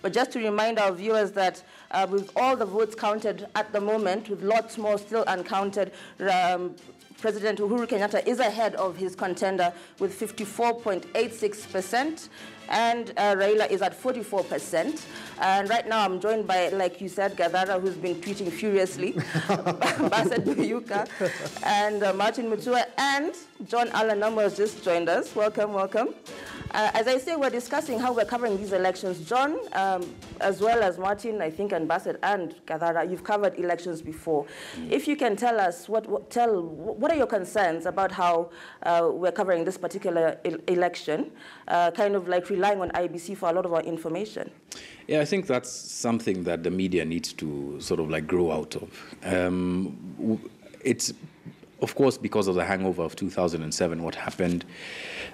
But just to remind our viewers that with all the votes counted at the moment, with lots more still uncounted, President Uhuru Kenyatta is ahead of his contender with 54.86%, and Raila is at 44%. And right now I'm joined by, like you said, Gadara, who's been tweeting furiously, Bassett Buyuka, and Martin Mutua, and John Alanamo has just joined us. Welcome, welcome. As I say, we're discussing how we're covering these elections. John, as well as Martin, I think, and Bassett and Gadara, you've covered elections before. If you can tell us, what are your concerns about how we're covering this particular election, kind of like relying on IBC for a lot of our information? Yeah, I think that's something that the media needs to sort of like grow out of. It's, of course, because of the hangover of 2007, what happened,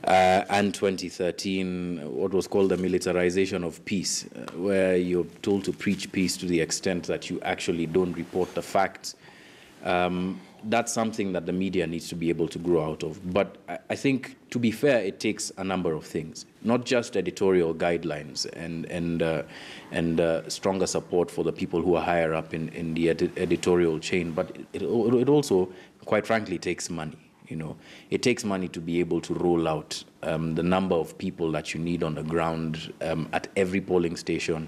and 2013, what was called the militarization of peace, where you're told to preach peace to the extent that you actually don't report the facts. That's something that the media needs to be able to grow out of. But I think, to be fair, it takes a number of things, not just editorial guidelines and stronger support for the people who are higher up in the editorial chain, but it also, quite frankly, takes money. You know, it takes money to be able to roll out the number of people that you need on the ground at every polling station.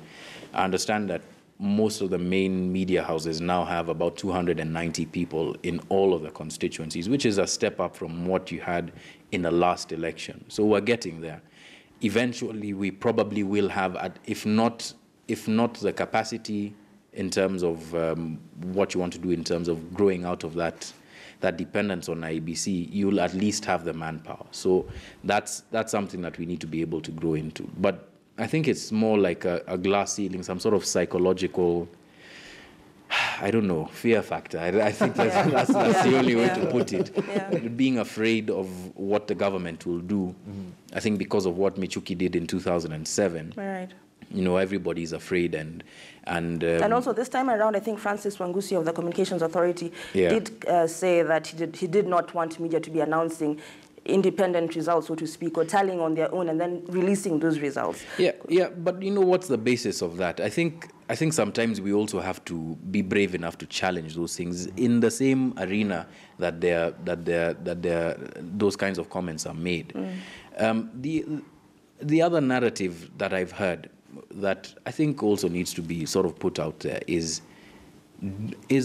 I understand that most of the main media houses now have about 290 people in all of the constituencies, which is a step up from what you had in the last election. So we're getting there. Eventually, we probably will have, if not the capacity in terms of what you want to do in terms of growing out of that dependence on IBC, you'll at least have the manpower. So that's something that we need to be able to grow into. But I think it's more like a glass ceiling, some sort of psychological, I don't know, fear factor. I think that's the only way to put it. Yeah. Being afraid of what the government will do. I think because of what Michuki did in 2007. Right. You know, everybody's afraid, and also this time around, I think Francis Wangusi of the Communications Authority did say that he did not want media to be announcing independent results, so to speak, or tallying on their own and then releasing those results. Yeah, but you know what's the basis of that? I think sometimes we also have to be brave enough to challenge those things in the same arena that those kinds of comments are made. The other narrative that I've heard that I think also needs to be sort of put out there is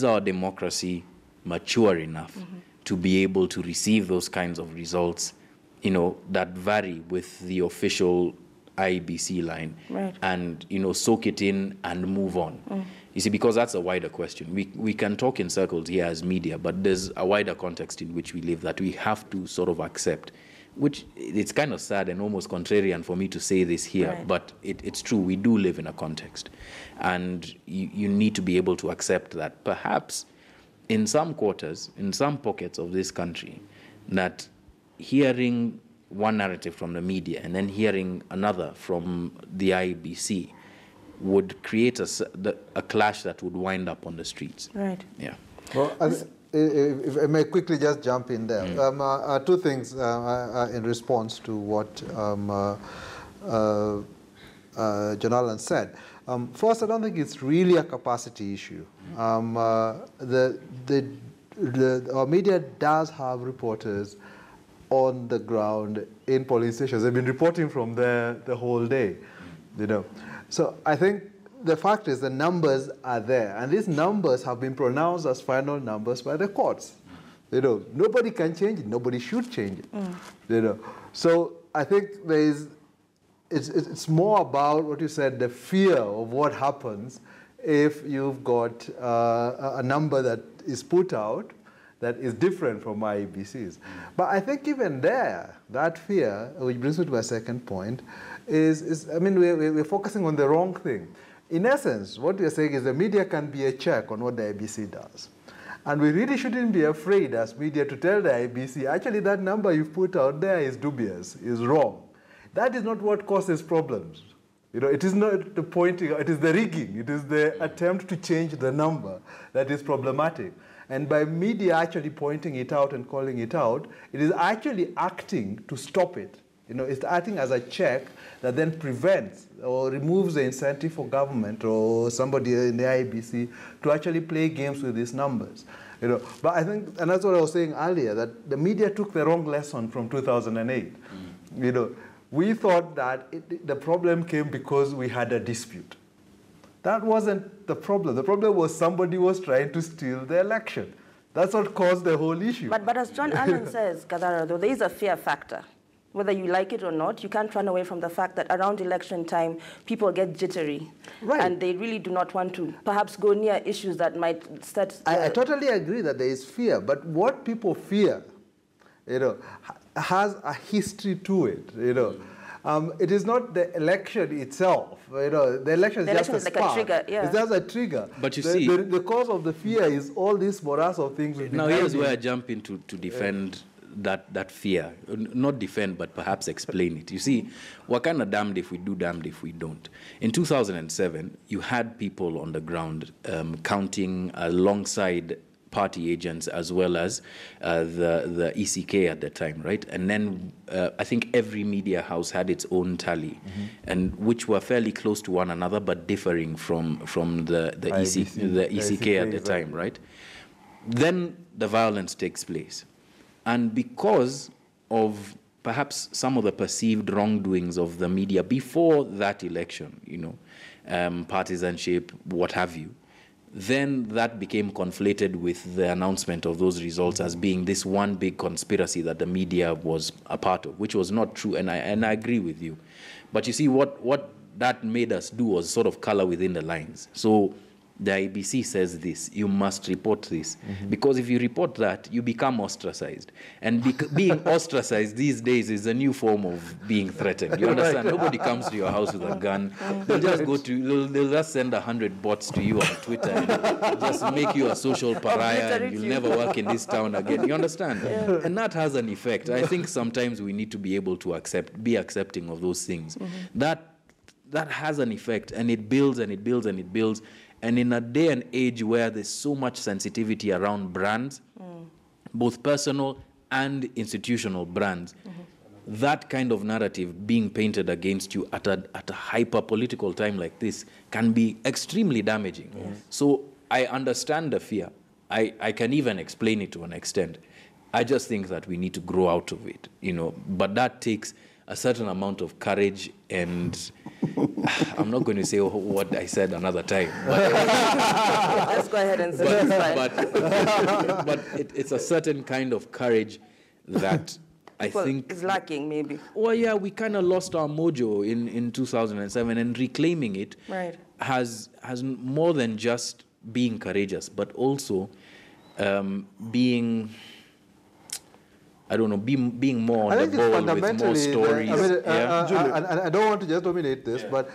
our democracy mature enough to be able to receive those kinds of results, you know, that vary with the official IBC line, right, and, you know, soak it in and move on. You see, because that's a wider question. We can talk in circles here as media, but there's a wider context in which we live that we have to sort of accept, which it's kind of sad and almost contrarian for me to say this here, right, but it's true. We do live in a context, and you need to be able to accept that perhaps in some quarters, in some pockets of this country, that hearing one narrative from the media and then hearing another from the IBC would create a clash that would wind up on the streets. Right. Yeah. Well, if I may quickly just jump in there. Two things in response to what John Allen said. First, I don't think it's really a capacity issue. Our media does have reporters on the ground in polling stations. They've been reporting from there the whole day, you know. So I think the fact is the numbers are there, and these numbers have been pronounced as final numbers by the courts. You know, nobody can change it. Nobody should change it. You know, so I think it's more about what you said, the fear of what happens if you've got a number that is put out that is different from IBC's. But I think even there, that fear, which brings me to my second point, is I mean, we're focusing on the wrong thing. In essence, what we're saying is the media can be a check on what the IBC does. And we really shouldn't be afraid as media to tell the IBC, actually that number you've put out there is dubious, is wrong. That is not what causes problems. You know, it is not the pointing, it is the rigging, it is the attempt to change the number that is problematic. And by media actually pointing it out and calling it out, it is actually acting to stop it. You know, it's acting as a check that then prevents or removes the incentive for government or somebody in the IEBC to actually play games with these numbers. You know, but I think, and that's what I was saying earlier, that the media took the wrong lesson from 2008. You know, we thought that the problem came because we had a dispute. That wasn't the problem. The problem was somebody was trying to steal the election. That's what caused the whole issue. But as John Allen says, Gadara, though, there is a fear factor. Whether you like it or not, you can't run away from the fact that around election time, people get jittery. Right. And they really do not want to perhaps go near issues that might start... I totally agree that there is fear, but what people fear, you know, has a history to it, you know. It is not the election itself, you know. The election is just a spark. Like a trigger, yeah. It's just a trigger. But you see... The cause of the fear is all this morass of things. Now here's where I jump in to defend that fear. Not defend, but perhaps explain it. You see, we're kind of damned if we do, damned if we don't. In 2007, you had people on the ground counting alongside party agents as well as the ECK at the time, right? And then I think every media house had its own tally, and which were fairly close to one another but differing from the ECK at the time, right? Then the violence takes place. And because of perhaps some of the perceived wrongdoings of the media before that election, you know, partisanship, what have you, then that became conflated with the announcement of those results as being this one big conspiracy that the media was a part of, which was not true, and I agree with you. But you see, what that made us do was sort of color within the lines. So the IBC says this, you must report this. Because if you report that, you become ostracized. And being ostracized these days is a new form of being threatened. You understand? Right. Nobody comes to your house with a gun. They'll just go to, they'll just send 100 bots to you on Twitter and just make you a social pariah and you'll never work in this town again. You understand? Yeah. And that has an effect. I think sometimes we need to be able to be accepting of those things. That has an effect, and it builds and it builds and it builds. And in a day and age where there's so much sensitivity around brands, both personal and institutional brands, that kind of narrative being painted against you at a hyper-political time like this can be extremely damaging. So I understand the fear. I can even explain it to an extent. I just think that we need to grow out of it, you know. But that takes a certain amount of courage, and I'm not going to say what I said another time. Let's go ahead and say but it's a certain kind of courage that I think is lacking, maybe. Well, yeah, we kind of lost our mojo in 2007, and reclaiming it has more than just being courageous, but also being, I don't know, being more on the ball with more stories. I don't want to just dominate this, but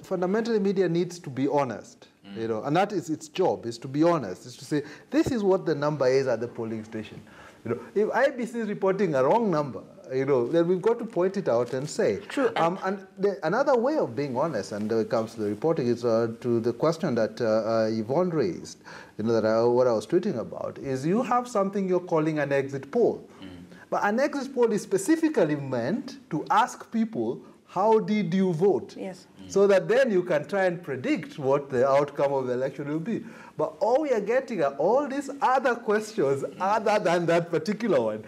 fundamentally media needs to be honest, you know, and that is its job, is to be honest, is to say, this is what the number is at the polling station. You know, if IBC is reporting a wrong number, you know, then we've got to point it out and say. True. Another way of being honest, and when it comes to the reporting, is to the question that Yvonne raised, you know, what I was tweeting about, is you have something you're calling an exit poll. But an exit poll is specifically meant to ask people, how did you vote? Yes. So that then you can try and predict what the outcome of the election will be. But all we are getting are all these other questions other than that particular one.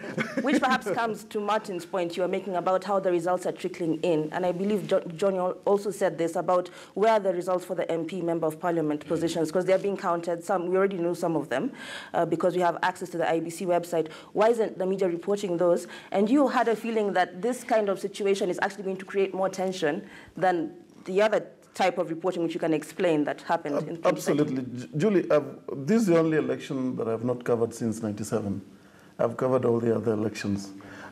Which perhaps comes to Martin's point you were making about how the results are trickling in. And I believe John also said this about where are the results for the MP, Member of Parliament positions, because they're being counted. We already know some of them because we have access to the IBC website. Why isn't the media reporting those? And you had a feeling that this kind of situation is actually going to create more tension than the other type of reporting which you can explain that happened in 2020. Absolutely. Julie, this is the only election that I've not covered since '97. I've covered all the other elections.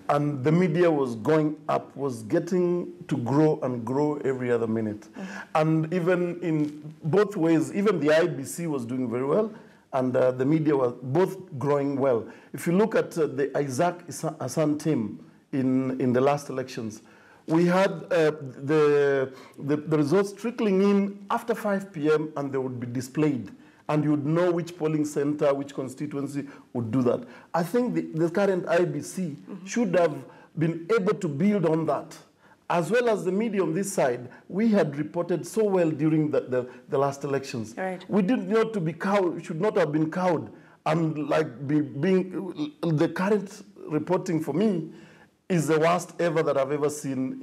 And the media was going up, was getting to grow and grow every other minute. And even in both ways, even the IBC was doing very well, and the media were both growing well. If you look at the Isaac Hassan team in the last elections, we had the results trickling in after 5 p.m. and they would be displayed. And you would know which polling center, which constituency would do that. I think the current IBC should have been able to build on that, as well as the media on this side, we had reported so well during the last elections. Right. We did not to be cowed, should not have been cowed, and like being the current reporting for me is the worst ever that I've ever seen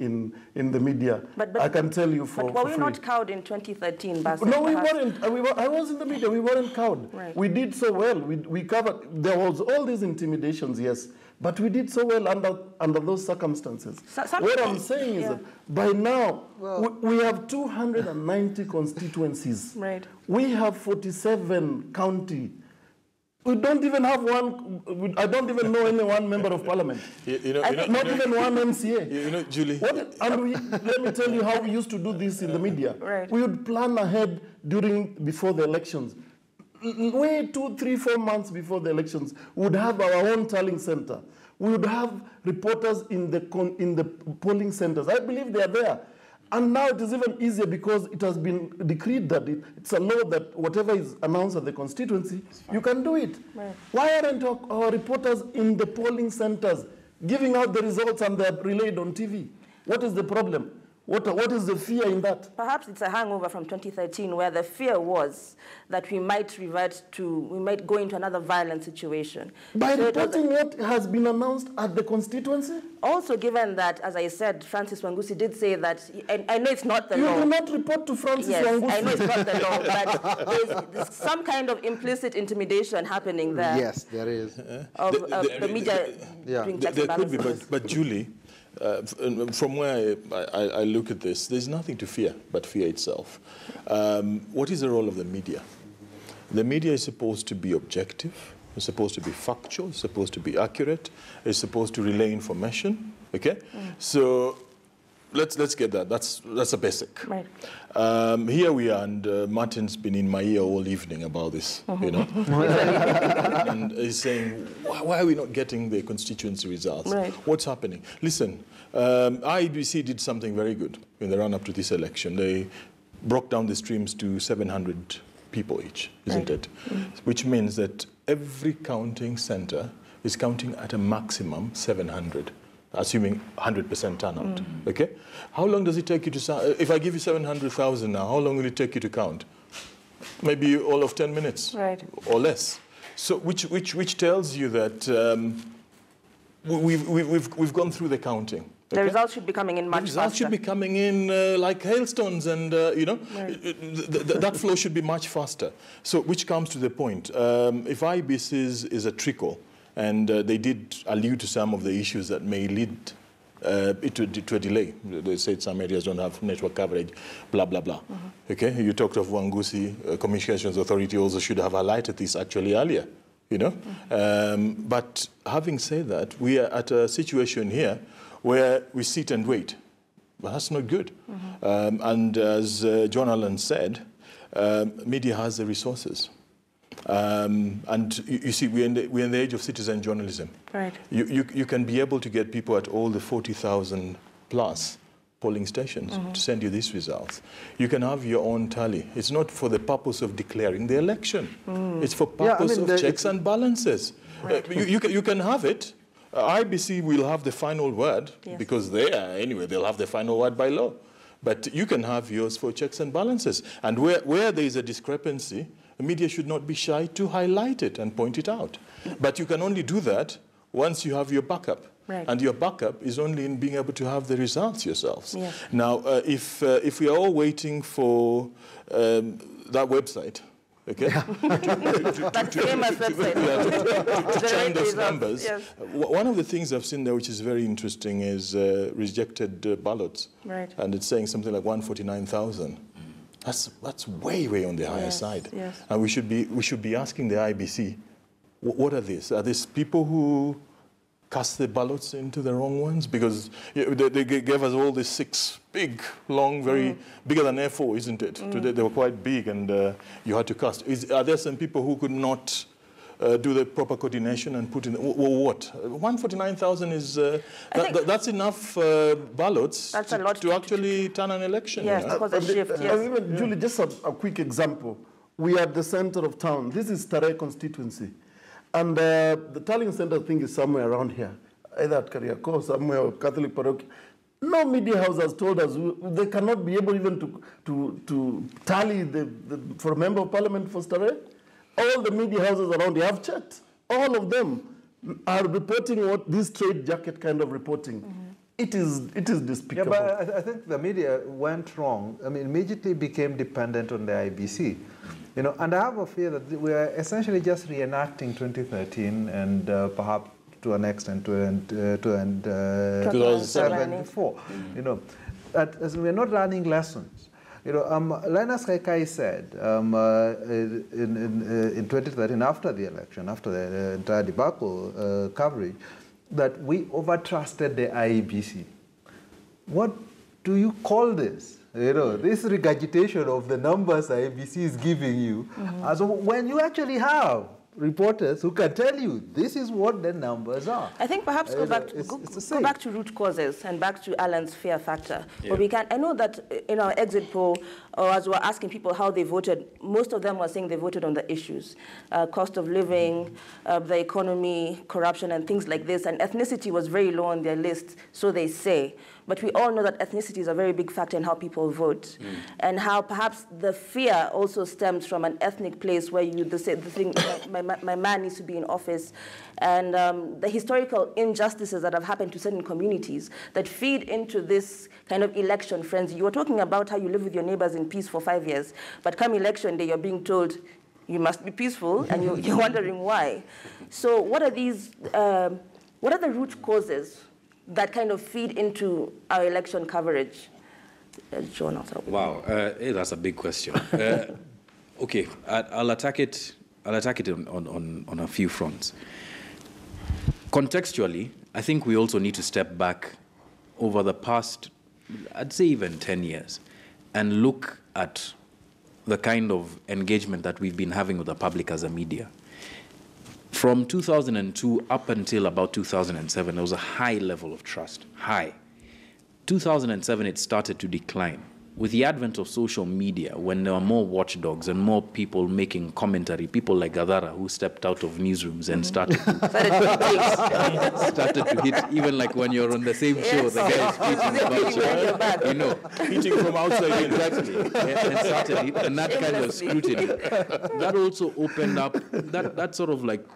in the media. But I can tell you for But were we free. not cowed in 2013, Bassett? No, we perhaps? weren't. I was in the media. We weren't cowed. Right. We did so well. We covered. There was all these intimidations, yes, but we did so well under those circumstances. What I'm saying is that by now we have 290 constituencies. Right. We have 47 county. We don't even have one. I don't even know any one member of parliament. Not even one MCA. Julie. Let me tell you how we used to do this in the media. Right. We would plan ahead before the elections. Way 2, 3, 4 months before the elections, we would have our own tallying center. We would have reporters in the polling centers. I believe they are there. And now it is even easier because it has been decreed that it's a law that whatever is announced at the constituency, you can do it. Right. Why aren't our reporters in the polling centers giving out the results and they're relayed on TV? What is the problem? What is the fear in that? Perhaps it's a hangover from 2013 where the fear was that we might go into another violent situation. By reporting what has been announced at the constituency? Also given that, as I said, Francis Wangusi did say that, and I know it's not the law. You do not report to Francis Wangusi. I know it's not the law, but there's some kind of implicit intimidation happening there. Yes, there is. Of the media doing checks and There could be, balances. but Julie, from where I look at this, there's nothing to fear but fear itself. What is the role of the media? The media is supposed to be objective, it's supposed to be factual, it's supposed to be accurate, it's supposed to relay information, okay? So let's get that. That's a basic. Right. Here we are, and Martin's been in my ear all evening about this, you know, and he's saying, why are we not getting the constituency results? Right. What's happening? Listen, IEBC did something very good in the run-up to this election. They broke down the streams to 700 people each, isn't it? Which means that every counting center is counting at a maximum 700. Assuming 100% turnout, okay? How long does it take you to, if I give you 700,000 now, how long will it take you to count? Maybe all of 10 minutes, right, or less. So which tells you that we've gone through the counting. Okay? The results should be coming in much faster. The results should be coming in like hailstones, and you know, right, that flow should be much faster. So which comes to the point, if IBC is a trickle, and they did allude to some of the issues that may lead to a delay. They said some areas don't have network coverage, blah, blah, blah. Okay, you talked of Wangusi, Communications Authority also should have highlighted this actually earlier, you know. But having said that, we are at a situation here where we sit and wait. But that's not good. And as John Allen said, media has the resources. And you see, we're in the age of citizen journalism. Right. You can be able to get people at all the 40,000 plus polling stations to send you these results. You can have your own tally. It's not for the purpose of declaring the election. It's for purpose of checks and balances. Right. You can have it. IBC will have the final word, because they'll have the final word by law. But you can have yours for checks and balances. And where there is a discrepancy, the media should not be shy to highlight it and point it out. But you can only do that once you have your backup. Right. And your backup is only in being able to have the results yourselves. Yes. Now, if we are all waiting for that website, okay, that famous website, to chime those numbers, yes. One of the things I've seen there which is very interesting is rejected ballots. Right. And it's saying something like 149,000. That's way on the higher side. Yes. And we should be asking the IBC, what are these? Are these people who cast the ballots into the wrong ones? Because they gave us all these 6 big, long, very bigger than A4, isn't it? Today they were quite big, and you had to cast. Are there some people who could not do the proper coordination and put in what? 149,000 is that's enough ballots to actually turn an election. Yes, because of shift. Yes. Julie, just a quick example. We are at the center of town. This is Tarehe constituency, and the tallying center thing is somewhere around here. either at Kariakor, somewhere, or Catholic parochial. No media house has told us they cannot be able even to tally for a member of parliament for Starehe. All the media houses around here have checked. All of them are reporting what this trade jacket kind of reporting. It is despicable. Yeah, but I think the media went wrong. I mean, immediately became dependent on the IBC. You know, and I have a fear that we are essentially just reenacting 2013 and perhaps to an extent 2007 before. You know, that as we're not learning lessons. You know, Linus Kaikai said in 2013, after the election, after the entire debacle coverage, that we overtrusted the IEBC. What do you call this? You know, this regurgitation of the numbers IEBC is giving you, as when you actually have reporters who can tell you this is what the numbers are. I think perhaps go back to root causes and back to Alan's fear factor. Yeah. But we can. I know that in our exit poll, or as we're asking people how they voted, most of them were saying they voted on the issues, cost of living, the economy, corruption, and things like this. And ethnicity was very low on their list, so they say. But we all know that ethnicity is a very big factor in how people vote, and how perhaps the fear also stems from an ethnic place where you the thing, my man needs to be in office, and the historical injustices that have happened to certain communities that feed into this kind of election frenzy. You were talking about how you live with your neighbors in peace for 5 years, but come election day, you're being told you must be peaceful, and you're wondering why. So what are these? What are the root causes that kind of feed into our election coverage? John, wow, hey, that's a big question. Okay, I'll attack it. I'll attack it on a few fronts. Contextually, I think we also need to step back over the past, I'd say even 10 years, and look at the kind of engagement that we've been having with the public as a media. From 2002 up until about 2007, there was a high level of trust, high. 2007, it started to decline. With the advent of social media, when there were more watchdogs and more people making commentary, people like Gadara, who stepped out of newsrooms and started to hit, even like when you're on the same show, the guy is preaching about you know. Hitting from outside. Exactly. And that kind of scrutiny. That also opened up, that sort of like,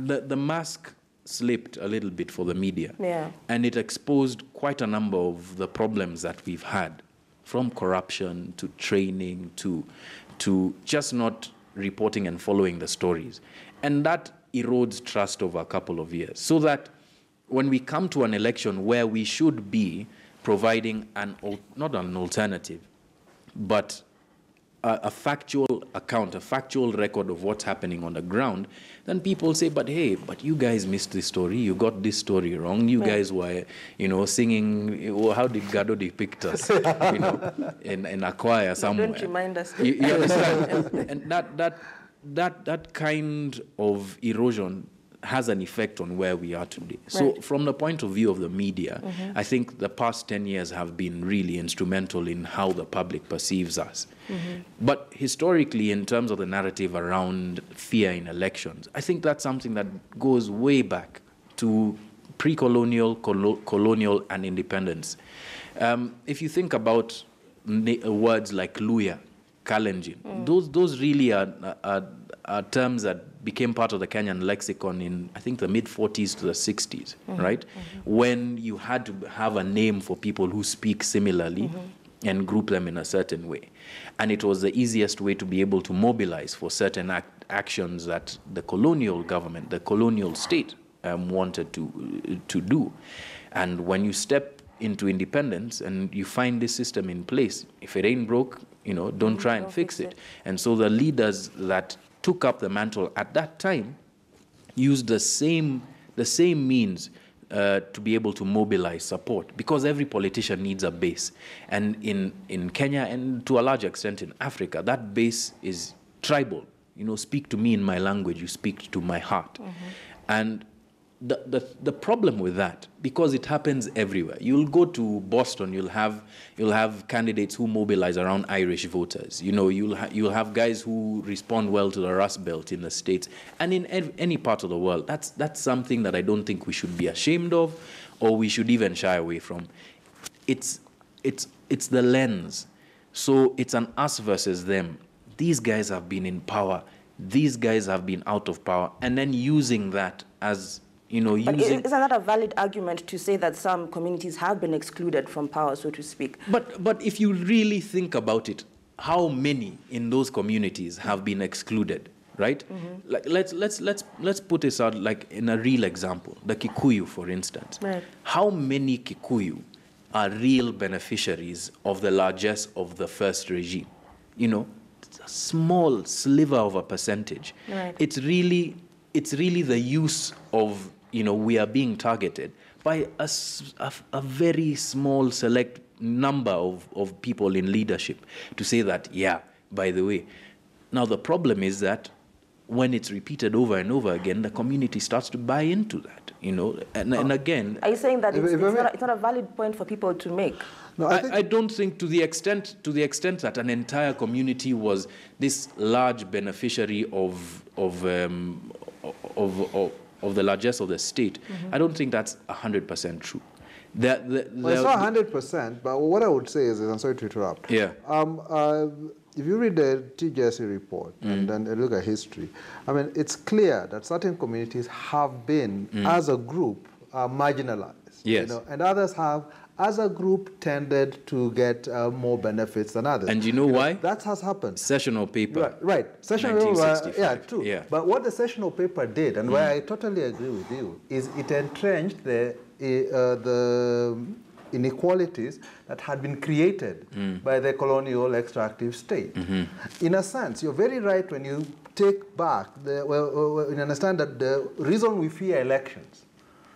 the mask slipped a little bit for the media. Yeah. And it exposed quite a number of the problems that we've had, from corruption to training to just not reporting and following the stories. And that erodes trust over a couple of years. So that when we come to an election where we should be providing not an alternative, but a factual account, a factual record of what's happening on the ground, then people say, but hey, but you guys missed this story, you got this story wrong, you guys were, singing, how did Gado depict us, in a choir somewhere. Don't remind us. You understand? And that kind of erosion has an effect on where we are today. So from the point of view of the media, I think the past 10 years have been really instrumental in how the public perceives us. But historically, in terms of the narrative around fear in elections, I think that's something that goes way back to pre-colonial, colonial, and independence. If you think about words like Luya, Kalenjin, those really are terms that became part of the Kenyan lexicon in, I think, the mid-40s to the 60s, right? When you had to have a name for people who speak similarly and group them in a certain way. And it was the easiest way to be able to mobilize for certain actions that the colonial government, the colonial state wanted to do. And when you step into independence and you find this system in place, if it ain't broke, don't try and fix it. And so the leaders that took up the mantle at that time used the same means to be able to mobilize support, because every politician needs a base. And in Kenya, and to a large extent in Africa, that base is tribal. Speak to me in my language, you speak to my heart. And the problem with that, because it happens everywhere. You'll go to Boston, you'll have candidates who mobilize around Irish voters. You know, you'll have guys who respond well to the Rust Belt in the States, and in any part of the world. That's something that I don't think we should be ashamed of, or we should even shy away from. It's the lens. So it's an us versus them. These guys have been in power. These guys have been out of power, and then using that as, you know, but isn't that a valid argument to say that some communities have been excluded from power, so to speak? But if you really think about it, how many in those communities have been excluded, right? Mm-hmm. Like let's put this out like in a real example. The Kikuyu, for instance. Right. How many Kikuyu are real beneficiaries of the largesse of the first regime? You know, it's a small sliver of a percentage. Right. It's really the use of, you know, we are being targeted by a very small select number of people in leadership to say that, yeah, by the way. Now, the problem is that when it's repeated over and over again, the community starts to buy into that, you know, and again... Are you saying that it's not a valid point for people to make? No, I don't think to the extent that an entire community was this large beneficiary of the largesse of the state, mm-hmm. I don't think that's 100% true. Well, it's not 100%, but what I would say is, I'm sorry to interrupt. Yeah. If you read the TJSC report and then look at history, I mean, it's clear that certain communities have been, as a group, marginalized. Yes. You know, and others have, as a group, tended to get more benefits than others. And you know why? That has happened. Sessional paper. Right. Sessional paper, yeah, true. Yeah. But what the sessional paper did, and where I totally agree with you, is it entrenched the inequalities that had been created by the colonial extractive state. Mm-hmm. In a sense, you're very right when you take back, you understand that the reason we fear elections,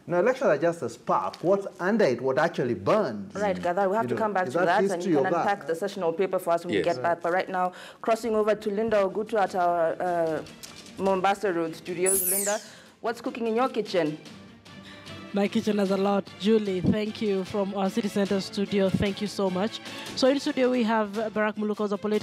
now, elections are just a spark. What's under it, what actually burns. Right, Gadar, we have to come back to that, and you can unpack the sessional paper for us when we get back. But right now, crossing over to Linda Ogutu at our Mombasa Road studios. Linda, what's cooking in your kitchen? My kitchen has a lot. Julie, thank you from our City Center studio. Thank you so much. So in studio, we have Barack Mulukoza, political